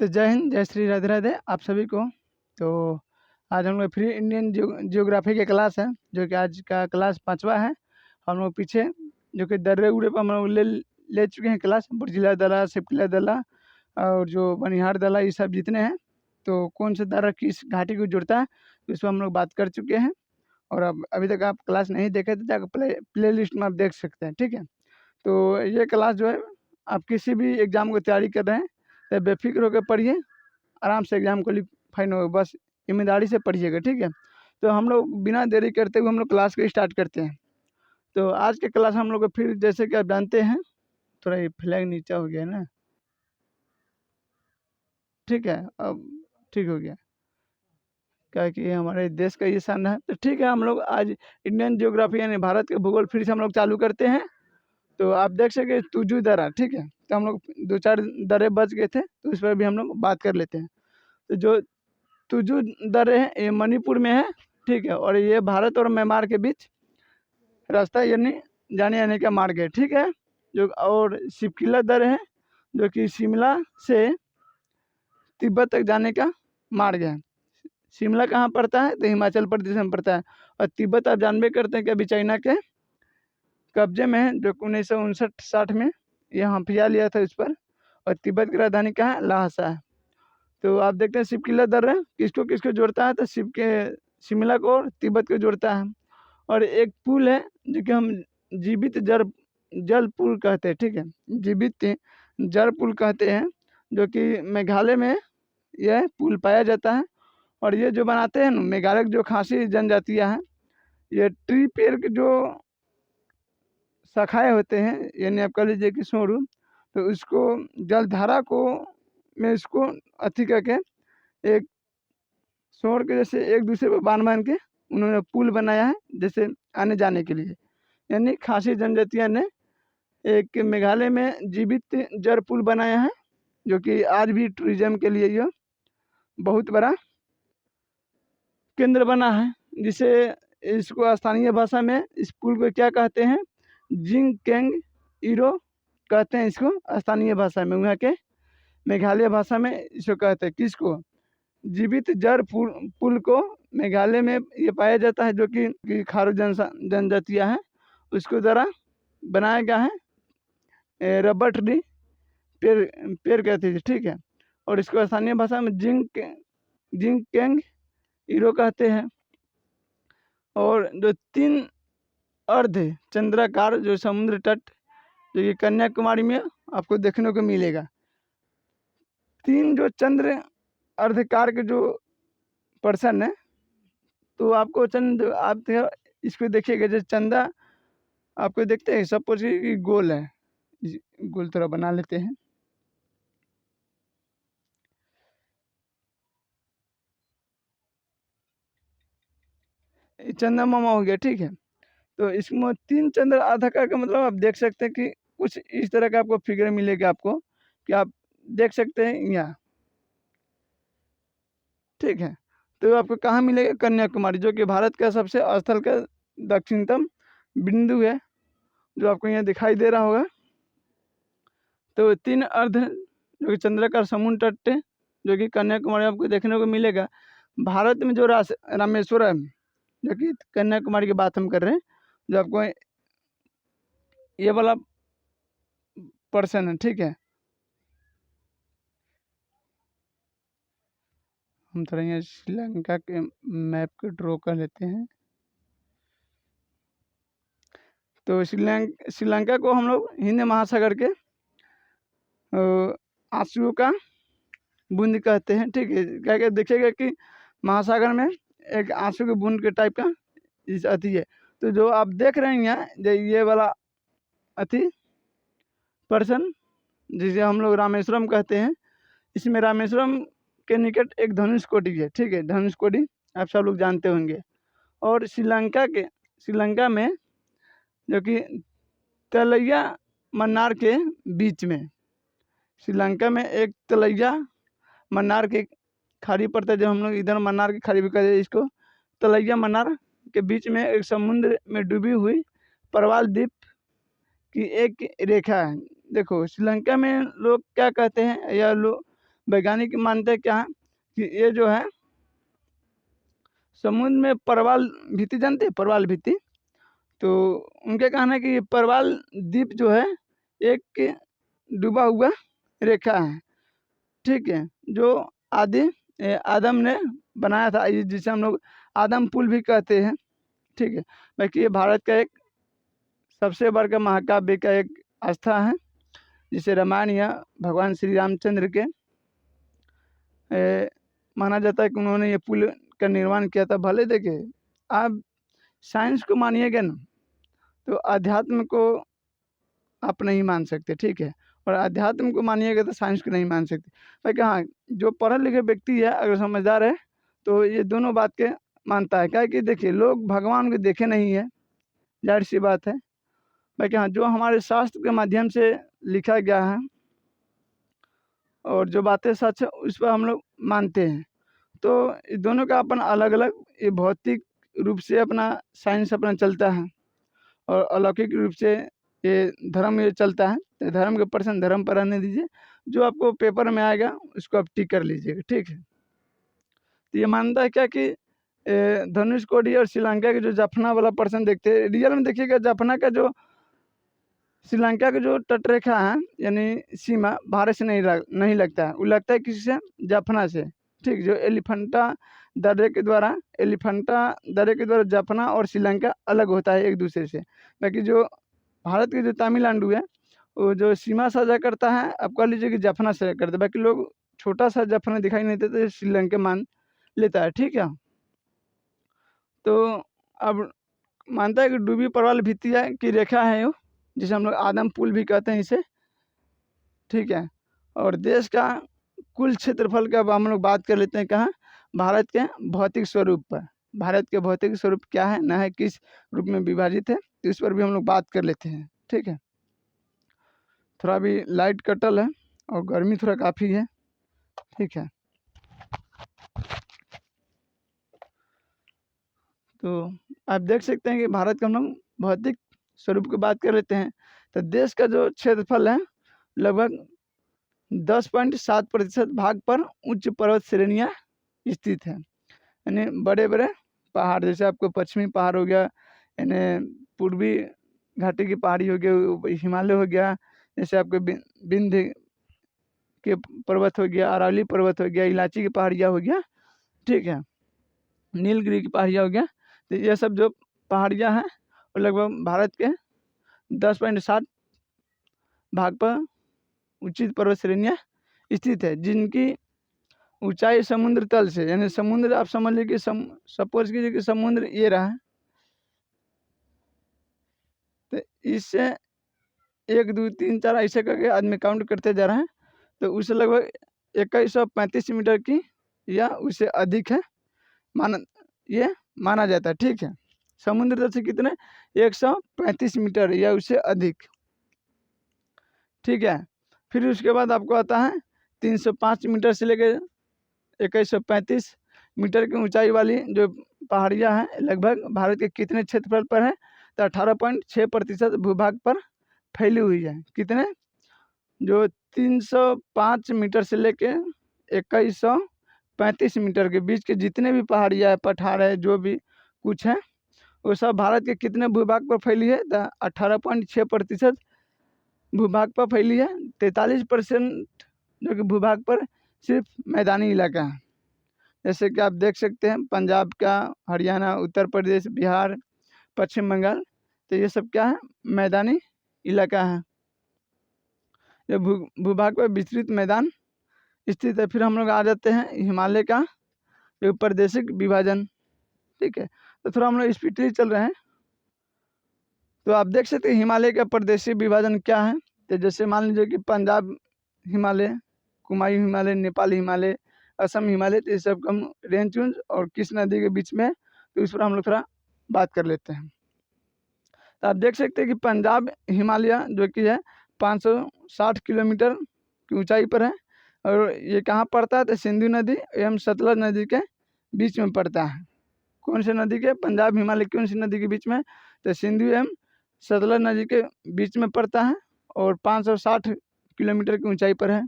तो जय हिंद, जय श्री राधे राधे आप सभी को। तो आज हम लोग फ्री इंडियन जियोग्राफी के क्लास है, जो कि आज का क्लास 5वां है। हम लोग पीछे जो कि दर्रे उड़े पर हम लोग ले चुके हैं क्लास, बुर्जिला दर्रा, सिपकिला दर्रा और जो बनिहार दर्रा, ये सब जितने हैं। तो कौन सा दर्रा किस घाटी को जुड़ता है, तो इस पर हम लोग बात कर चुके हैं। और अब अभी तक आप क्लास नहीं देखे तो जाकर प्ले लिस्ट में आप देख सकते हैं, ठीक है। तो ये क्लास जो है, आप किसी भी एग्ज़ाम की तैयारी कर रहे हैं तो बेफिक्र होकर पढ़िए, आराम से एग्ज़ाम क्वालिफाइन होगा, बस ईमानदारी से पढ़िएगा, ठीक है। तो हम लोग बिना देरी करते हुए हम लोग क्लास को स्टार्ट करते हैं। तो आज के क्लास हम लोग को फिर जैसे कि आप जानते हैं, थोड़ा ये फ्लैग नीचा हो गया ना, ठीक है, अब ठीक हो गया, क्या कि ये हमारे देश का ये शान है। तो ठीक है, हम लोग आज इंडियन जियोग्राफी यानी भारत के भूगोल फिर से हम लोग चालू करते हैं। तो आप देख सके तुजू दर्रा, ठीक है। तो हम लोग 2-4 दर्रे बच गए थे, तो इस पर भी हम लोग बात कर लेते हैं। तो जो तुजू दर्रे हैं ये मणिपुर में है, ठीक है। और ये भारत और म्यांमार के बीच रास्ता यानी जाने आने का मार्ग है, ठीक है। जो और सिपकिला दर्रे है जो कि शिमला से तिब्बत तक जाने का मार्ग है। शिमला कहाँ पड़ता है, तो हिमाचल प्रदेश में पड़ता है। और तिब्बत आप जानबे करते हैं कि अभी चाइना के कब्जे में है, जो 1959-60 में यहाँ हफिया लिया था इस पर। और तिब्बत की राजधानी कहाँ है, लाहसा है। तो आप देखते हैं सिपकिला दर्रा किसको किसको जोड़ता है, तो शिमला को और तिब्बत को जोड़ता है। और एक पुल है जो कि हम जीवित जल पुल कहते हैं, ठीक है, जीवित जल पुल कहते हैं, जो कि मेघालय में यह पुल पाया जाता है। और ये जो बनाते हैं ना, मेघालय की जो खासी जनजातियाँ हैं, ये ट्री पेड़ के जो शाखाएँ होते हैं, यानी आप कह लीजिए कि शोरूम, तो इसको जलधारा को में इसको अथी करके एक शोर के जैसे एक दूसरे पर बांध के उन्होंने पुल बनाया है, जैसे आने जाने के लिए। यानी खासी जनजातियाँ ने एक मेघालय में जीवित जल पुल बनाया है, जो कि आज भी टूरिज्म के लिए यह बहुत बड़ा केंद्र बना है। जिसे इसको स्थानीय भाषा में इस पुल को क्या कहते हैं, जिंग केंग इरो कहते हैं इसको स्थानीय भाषा में। वहाँ के मेघालय भाषा में इसको कहते हैं किसको, जीवित जल पुल को मेघालय में ये पाया जाता है, जो कि खारो जनजातियाँ हैं उसको द्वारा बनाया गया है। रबर ट्री पेड़ पेड़ कहते हैं, ठीक है। और इसको स्थानीय भाषा में जिंग केंग इरो कहते हैं। और जो 3 अर्ध चंद्राकार जो समुद्र तट जो कि कन्याकुमारी में आपको देखने को मिलेगा, 3 जो चंद्र अर्धकार के जो पर्सन है, तो आपको चंद्र आप इसको देखिएगा, जो चंदा आपको देखते हैं, सपोज कि गोल है, गोल थोड़ा बना लेते हैं। चंद्रमा हो गया, ठीक है। तो इसमें 3 चंद्र आधाकार का मतलब आप देख सकते हैं कि कुछ इस तरह का आपको फिगर मिलेगा आपको, कि आप देख सकते हैं यहाँ, ठीक है। तो आपको कहाँ मिलेगा, कन्याकुमारी, जो कि भारत का सबसे स्थल का दक्षिणतम बिंदु है, जो आपको यहाँ दिखाई दे रहा होगा। तो 3 अर्ध जो कि चंद्राकार समुद्र तट है, जो कि कन्याकुमारी आपको देखने को मिलेगा। भारत में जो रामेश्वरम, जो कि कन्याकुमारी की बात हम कर रहे हैं, जो आपको ये वाला पर्सन है, ठीक है। हम थोड़ा यहाँ श्रीलंका के मैप को ड्रॉ कर लेते हैं। तो श्रीलंका को हम लोग हिंद महासागर के आंसुओं का बूंद कहते हैं, ठीक है। क्या क्या देखिएगा कि महासागर में एक आंसू के बूंद के टाइप का इस अति है। तो जो आप देख रहे हैं यहाँ, जो ये वाला अति पर्सन जिसे हम लोग रामेश्वरम कहते हैं, इसमें रामेश्वरम के निकट एक धनुषकोडी है, ठीक है। धनुषकोडी आप सब लोग जानते होंगे। और श्रीलंका में जो कि तलैया मन्नार के बीच में, श्रीलंका में एक तलैया मन्नार की खाड़ी पड़ता है, जो हम लोग इधर मन्नार की खाड़ी भी कहते हैं इसको। तलैया मन्नार के बीच में एक समुद्र में डूबी हुई परवाल द्वीप की एक रेखा है। देखो श्रीलंका में लोग क्या कहते हैं, या लोग वैज्ञानिक मानते हैं क्या है कि ये जो है समुद्र में परवाल भित्ति, जानते हैं परवाल भित्ति, तो उनके कहना है कि ये परवाल द्वीप जो है एक डूबा हुआ रेखा है, ठीक है, जो आदम ने बनाया था, जिसे हम लोग आदम पुल भी कहते हैं, ठीक है। बाकी ये भारत का एक सबसे बड़ा महाकाव्य का एक आस्था है, जिसे रामायण या भगवान श्री रामचंद्र के माना जाता है कि उन्होंने ये पुल का निर्माण किया था। भले देखिए आप साइंस को मानिएगा ना तो अध्यात्म को आप नहीं मान सकते, ठीक है, और अध्यात्म को मानिएगा तो साइंस को नहीं मान सकते। बाकी हाँ, जो पढ़े लिखे व्यक्ति है अगर समझदार है तो ये दोनों बात के मानता है। क्या कि देखिए लोग भगवान को देखे नहीं है, जाहिर सी बात है। बाकी हाँ, जो हमारे शास्त्र के माध्यम से लिखा गया है और जो बातें सच है उस पर हम लोग मानते हैं। तो इस दोनों का अपन अलग अलग, ये भौतिक रूप से अपना साइंस अपना चलता है और अलौकिक रूप से ये धर्म ये चलता है। तो धर्म के पर्सन धर्म पर रहने दीजिए, जो आपको पेपर में आएगा उसको आप टिक कर लीजिएगा, ठीक है। तो ये मानता है क्या कि धनुषकोडी और श्रीलंका के जो जाफना वाला पर्सन देखते हैं, रियल में देखिएगा जाफना का जो श्रीलंका का जो तटरेखा है यानी सीमा भारत से नहीं लगता है, वो लगता है किसी से, जाफना से, ठीक। जो एलिफेंटा दर्रे के द्वारा जाफना और श्रीलंका अलग होता है एक दूसरे से। बाकी जो भारत के जो तमिलनाडु है वो जो सीमा साझा करता है, आप कह लीजिए कि जाफना साझा करता है। बाकी लोग छोटा सा जाफना दिखाई नहीं देता, श्रीलंका मान लेता है, ठीक है। तो अब मानता है कि डूबी परवाल भित्तिया की रेखा है वो, जिसे हम लोग आदम पुल भी कहते हैं इसे, ठीक है। और देश का कुल क्षेत्रफल का अब हम लोग बात कर लेते हैं कहाँ, भारत के भौतिक स्वरूप पर। भारत के भौतिक स्वरूप क्या है, न है किस रूप में विभाजित है, तो इस पर भी हम लोग बात कर लेते हैं, ठीक है। थोड़ा भी लाइट कटल है और गर्मी थोड़ा काफ़ी है, ठीक है। तो आप देख सकते हैं कि भारत का हम लोग भौतिक स्वरूप की बात कर लेते हैं। तो देश का जो क्षेत्रफल है लगभग 10.7% भाग पर उच्च पर्वत श्रेणियाँ स्थित है, यानी बड़े बड़े पहाड़, जैसे आपको पश्चिमी पहाड़ हो गया, यानी पूर्वी घाटी की पहाड़ी हो गया, हिमालय हो गया, जैसे आपके विंध्य के पर्वत हो गया, अरावली पर्वत हो गया, इलाची की पहाड़ियाँ हो गया, ठीक है, नीलगिरी की पहाड़ियाँ हो गया। तो ये सब जो पहाड़ियाँ हैं वो लगभग भारत के 10.7 भाग पर उचित पर्वत श्रेणियाँ स्थित है, जिनकी ऊंचाई समुद्र तल से, यानी समुद्र आप समझ लीजिए कि सपोज कीजिए कि समुद्र ये रहा है, तो इससे 1 2 3 4 ऐसे करके आदमी काउंट करते जा रहे हैं, तो उससे लगभग 2135 मीटर की या उससे अधिक है माना जाता है, ठीक है। समुद्र तल से कितने, 135 मीटर या उससे अधिक, ठीक है। फिर उसके बाद आपको आता है 305 मीटर से लेकर 2135 मीटर की ऊंचाई वाली जो पहाड़ियाँ हैं लगभग भारत के कितने क्षेत्रफल पर है, तो 18.6% भूभाग पर फैली हुई है। कितने, जो 305 मीटर से लेकर 2135 मीटर के बीच के जितने भी पहाड़ियाँ है, पठार है, जो भी कुछ है, वो सब भारत के कितने भूभाग पर फैली है, तो 18.6% भूभाग पर फैली है। 43% जो कि भूभाग पर सिर्फ मैदानी इलाका है, जैसे कि आप देख सकते हैं पंजाब का, हरियाणा, उत्तर प्रदेश, बिहार, पश्चिम बंगाल, तो ये सब क्या है, मैदानी इलाका है, ये भूभाग पर विस्तृत मैदान स्थित है। फिर हम लोग आ जाते हैं हिमालय का जो प्रादेशिक विभाजन, ठीक है। तो थोड़ा हम लोग स्पीडली चल रहे हैं, तो आप देख सकते हैं हिमालय का प्रादेशिक विभाजन क्या है। तो जैसे मान लीजिए कि पंजाब हिमालय, कुमायूं हिमालय, नेपाल हिमालय, असम हिमालय, तो ये सब कम रेंज उंज और किस नदी के बीच में, तो इस पर हम लोग थोड़ा बात कर लेते हैं। तो आप देख सकते हैं कि पंजाब हिमालय जो कि है 560 किलोमीटर की ऊंचाई पर है, और ये कहाँ पड़ता है, तो सिंधु नदी एवं सतलज नदी के बीच में पड़ता है। कौन सी नदी के, पंजाब हिमालय कौन सी नदी के बीच में, तो सिंधु एवं सतलज नदी के बीच में पड़ता है और 560 किलोमीटर की ऊंचाई पर है।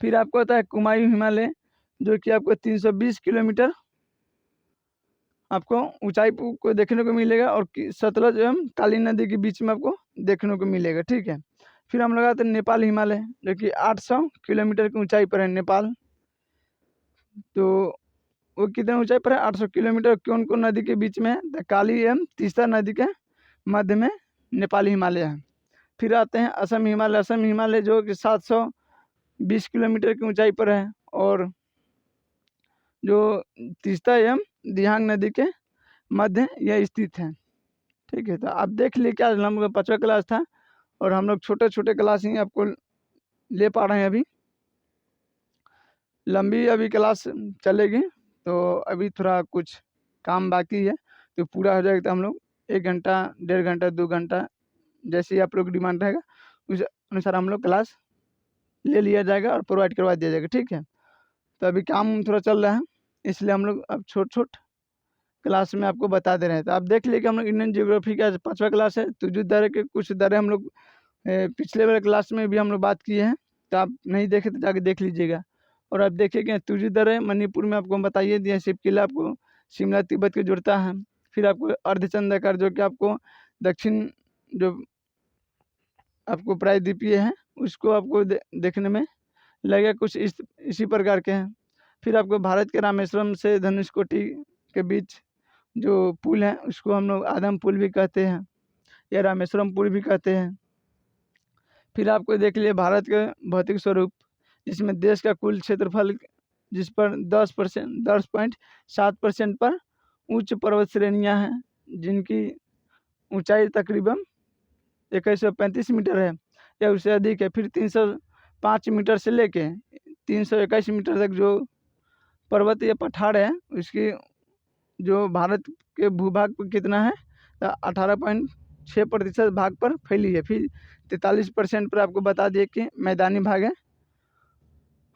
फिर आपको आता है कुमायूं हिमालय, जो कि आपको 320 किलोमीटर आपको ऊंचाई को देखने को मिलेगा, और सतलज एवं काली नदी के बीच में आपको देखने को मिलेगा। ठीक है, फिर हम लोग आते हैं नेपाल हिमालय, जो कि 800 किलोमीटर की ऊंचाई पर है नेपाल। तो वो कितने ऊंचाई पर है? 800 किलोमीटर। कौन कौन नदी के बीच में है? तो काली एवं तीस्ता नदी के मध्य में नेपाली हिमालय है। फिर आते हैं असम हिमालय। असम हिमालय जो कि 720 किलोमीटर की ऊंचाई पर है, और जो तीस्ता एवं दिहांग नदी के मध्य यह स्थित है। ठीक है, तो आप देख लिए क्या हम लोग 5वां क्लास था, और हम लोग छोटे छोटे क्लास ही आपको ले पा रहे हैं। अभी लंबी अभी क्लास चलेगी, तो अभी थोड़ा कुछ काम बाकी है, तो पूरा हो जाएगा तो हम लोग 1 घंटा, 1.5 घंटा, 2 घंटा, जैसे ही आप लोग डिमांड रहेगा उस अनुसार हम लोग क्लास ले लिया जाएगा और प्रोवाइड करवा दिया जाएगा। ठीक है, तो अभी काम थोड़ा चल रहा है, इसलिए हम लोग अब छोट क्लास में आपको बता दे रहे हैं। तो आप देख लिए कि हम लोग इंडियन ज्योग्राफी का 5वां क्लास है। तो जो दरे के कुछ दरे हम लोग पिछले वाले क्लास में भी हम लोग बात किए हैं, तो आप नहीं देखे तो जाके देख लीजिएगा। और आप देखिए कि तुझी दर मणिपुर में आपको हम बताइए दिया, शिव किला आपको शिमला तिब्बत के जुड़ता है। फिर आपको अर्धचंद्राकार जो कि आपको दक्षिण जो आपको प्रायद्वीपीय है उसको आपको देखने में लगेगा कुछ इसी प्रकार के हैं। फिर आपको भारत के रामेश्वरम से धनुषकोटी के बीच जो पुल है उसको हम लोग आदम पुल भी कहते हैं, या रामेश्वरम पुल भी कहते हैं। फिर आपको देख लिए भारत के भौतिक स्वरूप, जिसमें देश का कुल क्षेत्रफल जिस पर 10.7% पर उच्च पर्वत श्रेणियां हैं, जिनकी ऊंचाई तकरीबन 2135 मीटर है या उससे अधिक है। फिर 305 मीटर से लेके 321 मीटर तक जो पर्वत या पठार है, उसकी जो भारत के भूभाग पर कितना है, 18.6% भाग पर फैली है। फिर 43% पर आपको बता दिए कि मैदानी भाग है।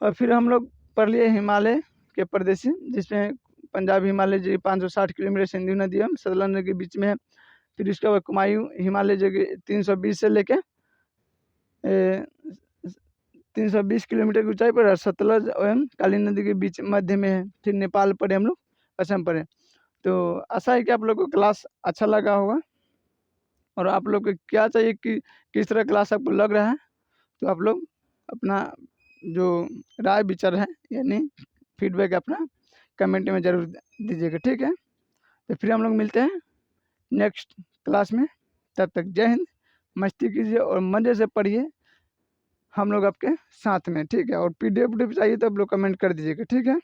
और फिर हम लोग पढ़ लिए हिमालय के प्रदेश, जिसमें पंजाब हिमालय जो 560 किलोमीटर सिंधु नदी एवं सतलज नदी के बीच में है। फिर उसके बाद कुमायूं हिमालय जो कि 320 से लेके 320 किलोमीटर की ऊंचाई पर है, सतलज एवं काली नदी के बीच मध्य में है। फिर नेपाल पढ़े हम लोग, असम पढ़े। तो आशा है कि आप लोग को क्लास अच्छा लगा होगा, और आप लोग को क्या चाहिए कि किस तरह क्लास आपको लग रहा है, तो आप लोग अपना जो राय विचार है यानी फीडबैक अपना कमेंट में ज़रूर दीजिएगा। ठीक है, तो फिर हम लोग मिलते हैं नेक्स्ट क्लास में। तब तक जय हिंद, मस्ती कीजिए और मज़े से पढ़िए, हम लोग आपके साथ में। ठीक है, और PDF चाहिए तो आप लोग कमेंट कर दीजिएगा। ठीक है,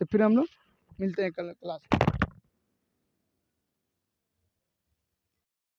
तो फिर हम लोग मिलते हैं कल क्लास में।